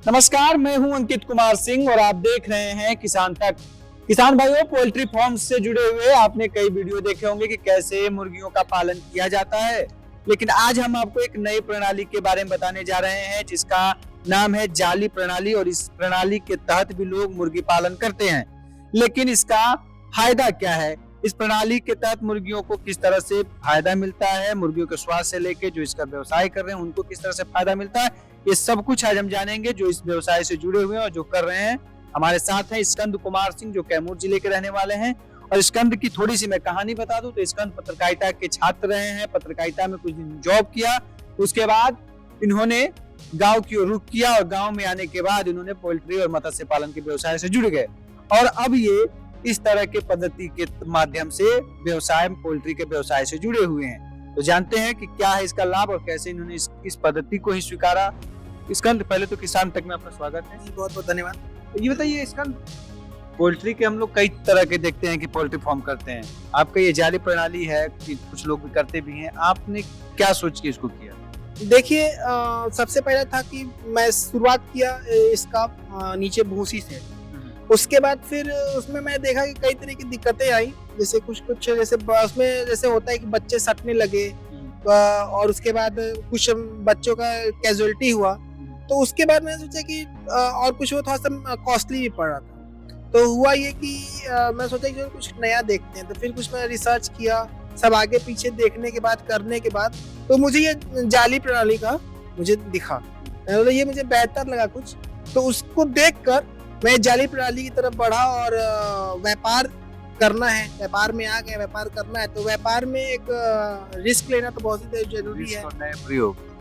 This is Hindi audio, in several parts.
नमस्कार, मैं हूं अंकित कुमार सिंह और आप देख रहे हैं किसान तक। किसान भाइयों, पोल्ट्री फार्म से जुड़े हुए आपने कई वीडियो देखे होंगे कि कैसे मुर्गियों का पालन किया जाता है, लेकिन आज हम आपको एक नई प्रणाली के बारे में बताने जा रहे हैं जिसका नाम है जाली प्रणाली। और इस प्रणाली के तहत भी लोग मुर्गी पालन करते हैं, लेकिन इसका फायदा क्या है, इस प्रणाली के तहत मुर्गियों को किस तरह से फायदा मिलता है, मुर्गियों के स्वास्थ्य से लेके जो इसका व्यवसाय कर रहे हैं उनको किस तरह से फायदा मिलता है, ये सब कुछ आज हम जानेंगे जो इस व्यवसाय से जुड़े हुए हैं और जो कर रहे हैं। हमारे साथ हैं स्कंद कुमार सिंह जो कैमूर जिले के रहने वाले हैं। और स्कंद की थोड़ी सी मैं कहानी बता दूं तो स्कंद पत्रकारिता के छात्र रहे हैं, पत्रकारिता में कुछ दिन जॉब किया, उसके बाद इन्होंने गांव की ओर रुख किया और गांव में आने के बाद इन्होंने पोल्ट्री और मत्स्य पालन के व्यवसाय से जुड़ गए और अब ये इस तरह के पद्धति के माध्यम से व्यवसाय पोल्ट्री के व्यवसाय से जुड़े हुए हैं। तो जानते हैं कि क्या है इसका लाभ और कैसे इन्होंने इस पद्धति को ही स्वीकारा। स्कंद, पहले तो किसान तक में आपका स्वागत है। बहुत बहुत धन्यवाद। ये बताइए स्कंद, पोल्ट्री के हम लोग कई तरह के देखते हैं कि पोल्ट्री फार्म करते हैं, आपका ये जाली प्रणाली है कि कुछ लोग भी करते भी हैं, आपने क्या सोच के इसको किया? देखिए, सबसे पहले था कि मैं शुरुआत किया इसका नीचे भूसी से। उसके बाद फिर उसमें मैं देखा कि कई तरह की दिक्कतें आई, जैसे कुछ जैसे उसमें जैसे होता है कि बच्चे सटने लगे और उसके बाद कुछ बच्चों का कैजुअलिटी हुआ। तो उसके बाद मैंने सोचा कि और कुछ वो थोड़ा सा कॉस्टली भी पड़ रहा था। तो हुआ ये कि मैं सोचा कि कुछ नया देखते हैं। तो फिर कुछ मैं रिसर्च किया, सब आगे पीछे देखने के बाद करने के बाद तो मुझे ये जाली प्रणाली का मुझे दिखा, ये मुझे बेहतर लगा कुछ। तो उसको देखकर मैं जाली प्रणाली की तरफ बढ़ा और व्यापार करना है, व्यापार में आ गए, व्यापार करना है। तो व्यापार में एक रिस्क लेना तो बहुत ही जरूरी है।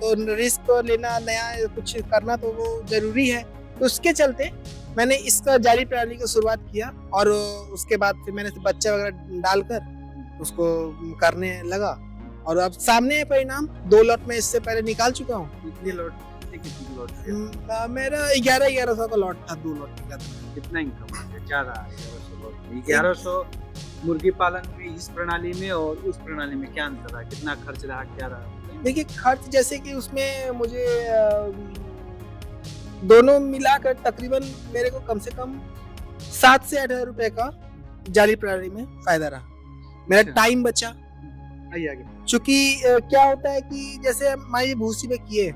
तो रिस्क लेना, नया कुछ करना तो वो जरूरी है। तो उसके चलते मैंने इसका जाली प्रणाली की शुरुआत किया और उसके बाद फिर मैंने बच्चा वगैरह डालकर उसको करने लगा और अब सामने है परिणाम। 2 लॉट में इससे पहले निकाल चुका हूँ। कितने लॉट? मेरा 1100 का लॉट था, 2 लॉट का। कितना इनकम है? ज्यादा 1100 मुर्गी पालन में, इस प्रणाली में और उस प्रणाली में क्या अंतर रहा, कितना खर्च रहा, क्या रहा? देखिए, खर्च जैसे कि उसमें मुझे दोनों मिलाकर तकरीबन मेरे को कम से कम 7 से 8 हज़ार रुपए का जाली प्रणाली में फायदा रहा। मेरा टाइम बचा। चूंकि क्या होता है कि जैसे हमारी भूसी में किए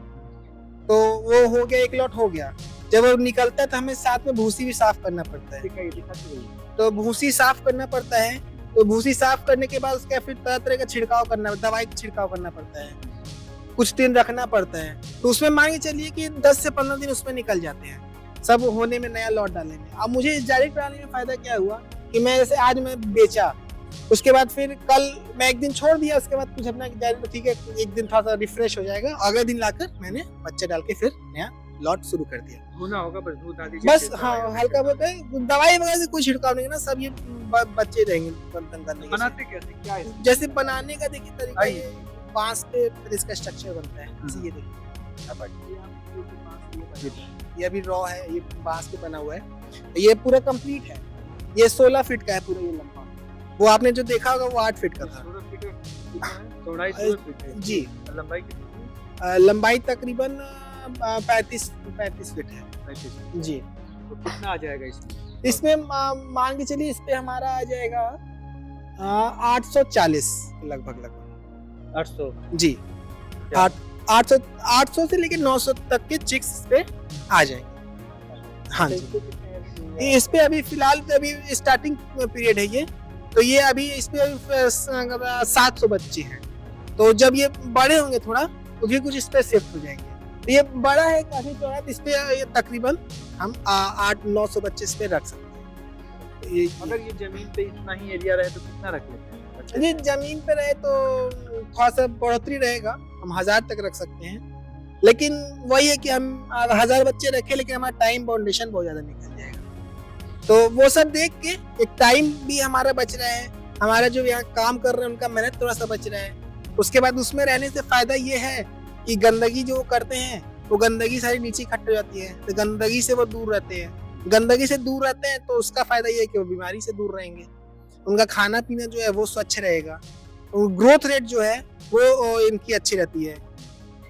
तो वो हो गया, 1 लॉट हो गया। जब वो निकलता है तो हमें साथ में भूसी भी साफ करना पड़ता है। तो भूसी साफ करना पड़ता है। तो भूसी साफ करने के बाद उसका फिर तरह तरह का छिड़काव करना, दवाई का छिड़काव करना पड़ता है, कुछ दिन रखना पड़ता है। तो उसमें मान के चलिए कि 10 से 15 दिन उसमें निकल जाते हैं सब होने में, नया लॉट डालने में। अब मुझे इस जाली प्रणाली में फायदा क्या हुआ कि मैं जैसे आज मैं बेचा, उसके बाद फिर कल मैं 1 दिन छोड़ दिया, उसके बाद कुछ अपना जाली, ठीक है 1 दिन थोड़ा सा रिफ्रेश हो जाएगा, अगले दिन लाकर मैंने बच्चे डाल के फिर नया लॉट शुरू कर दिया। होना होगा बस दूध आदि, बस हाँ, हल्का बहुत है, दवाई वगैरह से कोई छिड़काव नहीं ना, सब ये बच्चे रहेंगे करने। बनाते कैसे, क्या है? जैसे बनाने का देखिए तरीका, ये बांस पे फिर इसका स्ट्रक्चर बनता है। ये देखिए, ये अभी रॉ है, ये बांस पे बना हुआ है। ये पूरा कंप्लीट है। ये 16 फीट का है पूरा, ये लंबा। वो आपने जो देखा होगा वो 8 फीट का था। चौड़ाई 16 फीट है जी। लंबाई कितनी? लंबाई तकरीबन 35 फीट है। 35 जी। तो कितना आ जाएगा इसमें? इसमें मान के चलिए इस पे हमारा आ जाएगा 840 लगभग 800 जी। 800 से लेकर 900 तक के चिक्स इस पे आ जाएंगे। हाँ जी। इस पे अभी फिलहाल अभी स्टार्टिंग पीरियड है ये, तो ये अभी इस पे 700 बच्चे हैं। तो जब ये बड़े होंगे थोड़ा तो फिर कुछ इस पे शिफ्ट हो जाएंगे। तो ये बड़ा है काफी चौड़ा, इस पे ये तकरीबन हम 800-900 बच्चे इस पे रख सकते हैं। अगर ये जमीन पे इतना ही एरिया रहे तो कितना रख लेते हैं? जी, जमीन पे रहे तो थोड़ा सा बढ़ोतरी रहेगा, हम 1000 तक रख सकते हैं। लेकिन वही है कि हम 1000 बच्चे रखे लेकिन हमारा टाइम फाउंडेशन बहुत ज्यादा निकल जाएगा। तो वो सब देख के एक टाइम भी हमारा बच रहा है, हमारा जो यहाँ काम कर रहे हैं उनका मेहनत थोड़ा सा बच रहा है। उसके बाद उसमें रहने से फायदा ये है कि गंदगी जो करते हैं वो गंदगी सारी नीचे इकट्ठ हो जाती है, तो गंदगी से वो दूर रहते हैं। गंदगी से दूर रहते हैं तो उसका फायदा ये है कि वो बीमारी से दूर रहेंगे, उनका खाना पीना जो है वो स्वच्छ रहेगा, ग्रोथ रेट जो है वो इनकी अच्छी रहती है।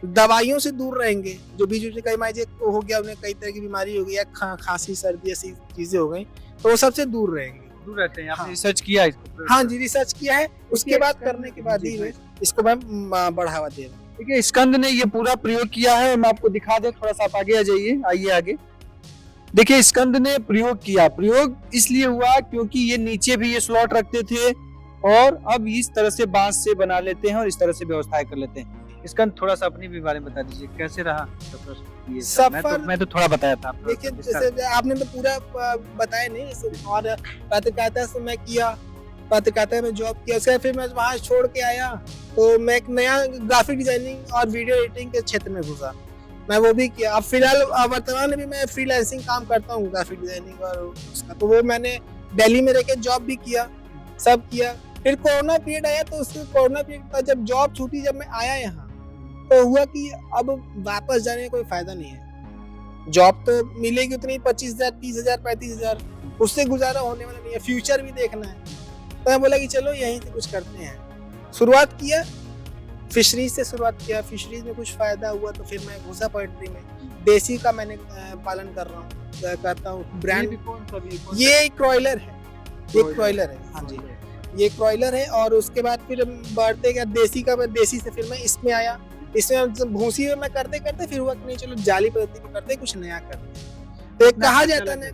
दवाइयों से दूर रहेंगे, जो बीच में कई माइजे हो गया, उन्हें कई तरह की बीमारी हो गई या खांसी सर्दी ऐसी चीजें हो गई, तो वो सबसे दूर रहेंगे, दूर रहते हैं। आपने हाँ। रिसर्च किया इसको? हाँ जी, रिसर्च किया है, उसके बाद करने के बाद ही मैं इसको मैं बढ़ावा दे रहा हूँ। ठीक है, स्कंद ने ये पूरा प्रयोग किया है, मैं आपको दिखा दे, थोड़ा सा आप आगे आ जाइए, आइए आगे। देखिए स्कंद ने प्रयोग किया, प्रयोग इसलिए हुआ क्योंकि ये नीचे भी ये स्लॉट रखते थे और अब इस तरह से बांस से बना लेते हैं और इस तरह से व्यवस्थाएं कर लेते हैं। स्कंद थोड़ा सा अपनी भी बारे में बता दीजिए, कैसे रहा सफर? ये सफर मैं तो थोड़ा बताया था आपको। देखिए, जैसे आपने तो पूरा बताया नहीं, और पत्रकारिता से मैं किया, पत्रकारिता में जॉब किया, उसके बाद फिर मैं वहाँ छोड़ के आया तो मैं एक नया ग्राफिक डिजाइनिंग और वीडियो एडिटिंग के क्षेत्र में घुसा, मैं वो भी किया। अब फिलहाल वर्तमान में भी मैं फ्रीलांसिंग काम करता हूँ, ग्राफिक डिजाइनिंग और उसका, तो वो मैंने दिल्ली में रह के जॉब भी किया, सब किया। फिर कोरोना पीरियड आया, तो उसके कोरोना पीरियड का जब जॉब छूटी, जब मैं आया यहाँ, तो हुआ कि अब वापस जाने का कोई फायदा नहीं है, जॉब तो मिलेगी उतनी 25,000 30,000 35,000, उससे गुजारा होने वाला नहीं है, फ्यूचर भी देखना है। तो मैं बोला कि चलो यहीं से कुछ करते हैं, शुरुआत किया, फिशरीज से शुरुआत किया, फिशरीज में कुछ फायदा हुआ तो फिर मैं घुसा पोल्ट्री में, देसी का मैंने पालन कर रहा हूँ, करता हूँ। ब्रांड ये क्रॉयलर है, ये क्रॉयलर है, हाँ जी, ये क्रॉयलर है। और उसके बाद फिर बढ़ते गया देसी का, देसी से फिर मैं इसमें आया, इसमें भूसी में मैं करते करते फिर हुआ कि नहीं चलो जाली पद्धति में करते, कुछ नया करते। तो कहा जाता है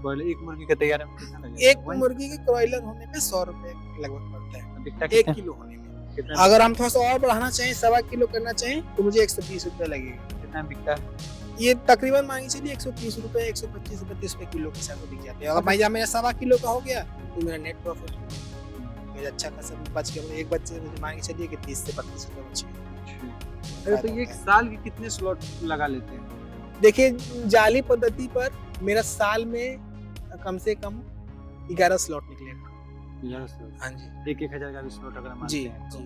एक मुर्गी का तैयार में कितना लगेगा? एक मुर्गी के क्रॉयलर होने पे 100 रुपए लगभग पड़ता है, 1 किलो होने में। कितना अगर हम थोड़ा सा और बढ़ाना चाहें, 1.25 किलो करना चाहें, तो मुझे 120 रुपए लगेगा। कितना बिकता है? ये तकरीबन मान के चलिए 130 रुपए 125 रुपए 30 रुपए किलो के साथ बिक जाते हैं। अगर भाई मेरा 1.25 किलो का हो गया तो मेरा नेट प्रॉफिट मेरा अच्छा खासा बच गया, एक बच्चे मुझे मान के चलिए कि 30 से 35 रुपए बच गए। तो ये एक साल के कितने स्लॉट लगा लेते हैं? देखिए जाली पद्धति पर मेरा साल में कम से कम 11 स्लॉट निकलेगा। हाँ जी, 1,000 का भी स्लॉट अगर मानते जी हैं जी,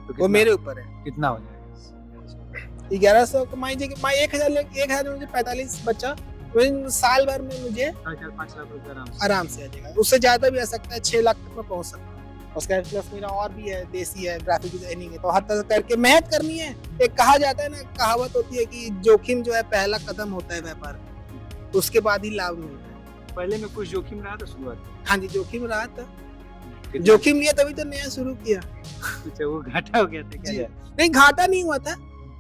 तो वो मेरे ऊपर है। कितना हो जाएगा? 1100 कमाई, 1,000 में मुझे 45 बचा, तो साल भर में मुझे 4-5 लाख रुपए आराम से आ जाएगा। उससे ज्यादा भी आ सकता है, 6 लाख तक मैं पहुंच सकता हूँ। उसका प्लस मेरा और भी है, देसी है, ग्राफिक डिजाइनिंग है, तो हर तरह करके मेहनत करनी है। एक कहा जाता है ना, कहावत होती है कि जोखिम जो है पहला कदम होता है व्यापार, उसके बाद ही लाभ मिलता है। पहले में कुछ जोखिम रहा था शुरुआत? हाँ जी, जोखिम रहा था, जोखिम लिया तभी तो नया शुरू किया। अच्छा, वो घाटा हो गया था क्या? नहीं, घाटा नहीं हुआ था,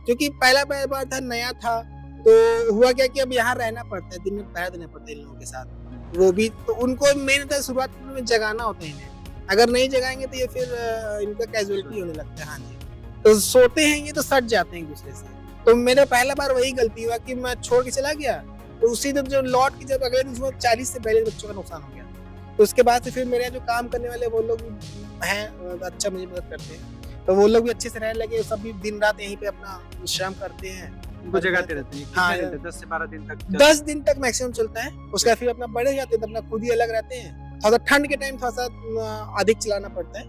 क्योंकि पहला बार था, नया था, तो हुआ क्या कि अब यहाँ रहना पड़ता है, दिन में पहरा देना पड़ता है इन लोगों के साथ, वो भी तो उनको मेन शुरुआत में जगाना होता है इन्हें, अगर नहीं जगाएंगे तो ये फिर इनका कैजुअलिटी होने लगता है। हाँ जी, तो सोते हैं ये तो सट जाते हैं एक दूसरे से। तो मेरा पहला बार वही गलती हुआ कि मैं छोड़ के चला गया, तो उसी दिन जो लौट के जब अगले दिन 40 से 42 बच्चों का नुकसान हो गया। तो उसके बाद से फिर मेरे जो काम करने वाले वो लोग हैं, अच्छा मुझे मदद करते हैं, तो वो लोग भी अच्छे से रहने लगे, सब भी दिन रात यहीं पे अपना विश्राम करते हैं, उनको जगाते रहते हैं। हाँ, 10 से 12 दिन तक 10 दिन तक मैक्सिमम चलता है। उसका फिर अपना बड़े जाते हैं, अपना खुद ही अलग रहते हैं। थोड़ा ठंड के टाइम थोड़ा सा अधिक चलाना पड़ता है,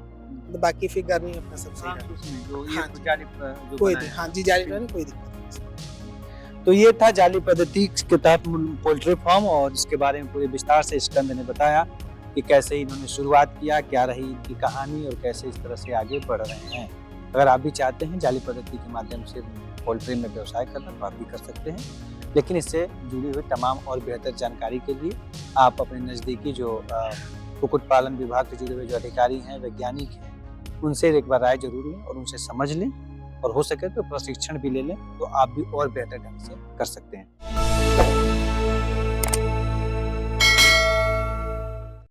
तो बाकी फिर गर्मी अपना सब सही रहता है। कोई हाँ जी, जाली में कोई दिक्कत नहीं। तो ये था जाली पद्धति के तहत पोल्ट्री फार्म, और इसके बारे में पूरे विस्तार से स्कंद ने बताया कि कैसे इन्होंने शुरुआत किया, क्या रही इनकी कहानी और कैसे इस तरह से आगे बढ़ रहे हैं। अगर आप भी चाहते हैं जाली पद्धति के माध्यम से पोल्ट्री में व्यवसाय करना तो आप भी कर सकते हैं, लेकिन इससे जुड़ी हुई तमाम और बेहतर जानकारी के लिए आप अपने नज़दीकी जो कुक्कुट पालन विभाग से जुड़े हुए जो अधिकारी हैं, वैज्ञानिक हैं, उनसे एक बार राय जरूर लें और उनसे समझ लें, और हो सके तो प्रशिक्षण भी ले लें, तो आप भी और बेहतर ढंग से कर सकते हैं।